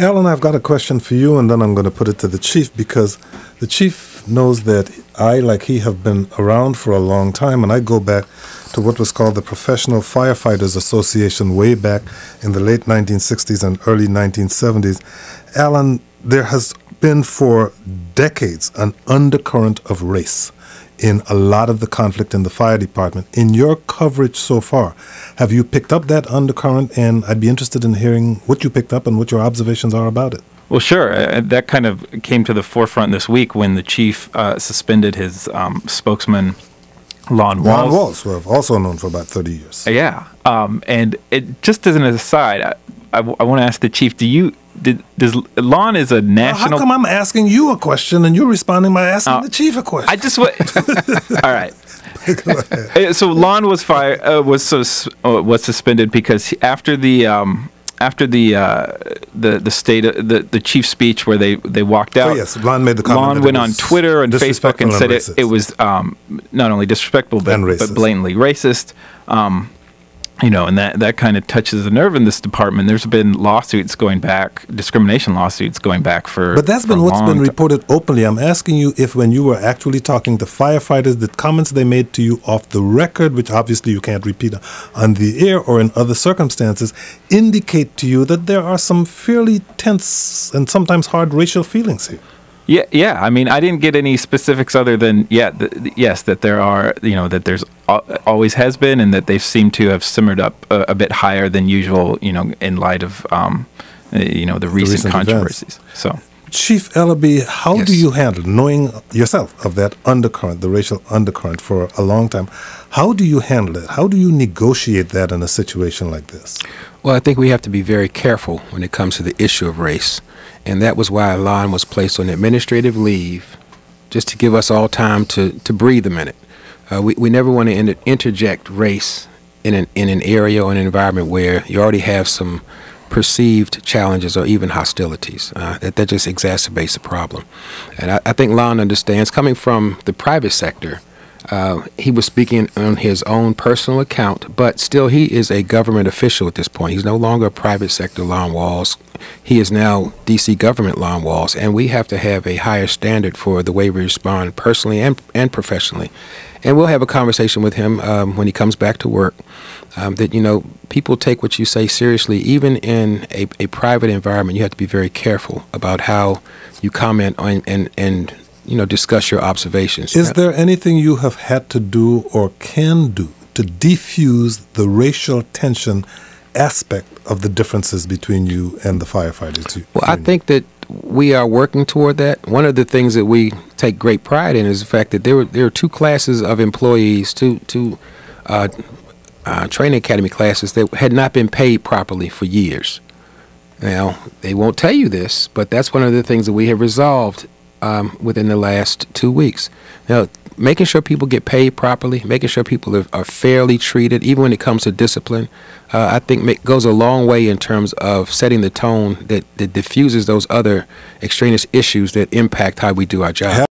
Alan, I've got a question for you, and then I'm going to put it to the chief, because the chief knows that I, like he, have been around for a long time, and I go back to what was called the Professional Firefighters Association way back in the late 1960s and early 1970s. Alan, there has been for decades an undercurrent of race in a lot of the conflict in the fire department. In your coverage so far, have you picked up that undercurrent? And I'd be interested in hearing what you picked up and what your observations are about it. Well, sure. That kind of came to the forefront this week when the chief suspended his spokesman, Lon Walls. Lon Walls, who I've also known for about 30 years. Yeah. And it, just as an aside, I want to ask the chief, does Lon is a national... How come I'm asking you a question and you're responding by asking the chief a question? I just... All right. So Lon was suspended because after the chief speech where they walked out. Oh yes, Lon made the comment. Lon went on Twitter and Facebook and said it was not only disrespectful but blatantly racist. And that kind of touches the nerve in this department. There's been lawsuits going back, discrimination lawsuits going back for. But that's been what's been reported openly. I'm asking you if, when you were actually talking to firefighters, the comments they made to you off the record, which obviously you can't repeat on the air or in other circumstances, indicate to you that there are some fairly tense and sometimes hard racial feelings here. Yeah. I mean, I didn't get any specifics other than yes, that there are, that there's always has been, and that they seem to have simmered up a bit higher than usual, in light of the recent controversies. Events. So, Chief Ellerbe, how do you handle, knowing yourself of that undercurrent, the racial undercurrent for a long time? How do you handle it? How do you negotiate that in a situation like this? Well, I think we have to be very careful when it comes to the issue of race. And that was why Lon was placed on administrative leave, just to give us all time to breathe a minute. We never want to interject race in an area or an environment where you already have some perceived challenges or even hostilities. That just exacerbates the problem. And I think Lon understands, coming from the private sector, he was speaking on his own personal account, but still he is a government official at this point. He's no longer a private sector Lon Walls. He is now D.C. government Lon Walls, and we have to have a higher standard for the way we respond personally and professionally. And we'll have a conversation with him when he comes back to work, that, people take what you say seriously. Even in a private environment, you have to be very careful about how you comment on and discuss your observations. Is there anything you have had to do or can do to defuse the racial tension aspect of the differences between you and the firefighters? Well, I think that we are working toward that. One of the things that we take great pride in is the fact that there are two classes of employees, two training academy classes that had not been paid properly for years. Now, they won't tell you this, but that's one of the things that we have resolved within the last 2 weeks. Now, making sure people get paid properly, making sure people are fairly treated, even when it comes to discipline, I think goes a long way in terms of setting the tone that diffuses those other extraneous issues that impact how we do our job.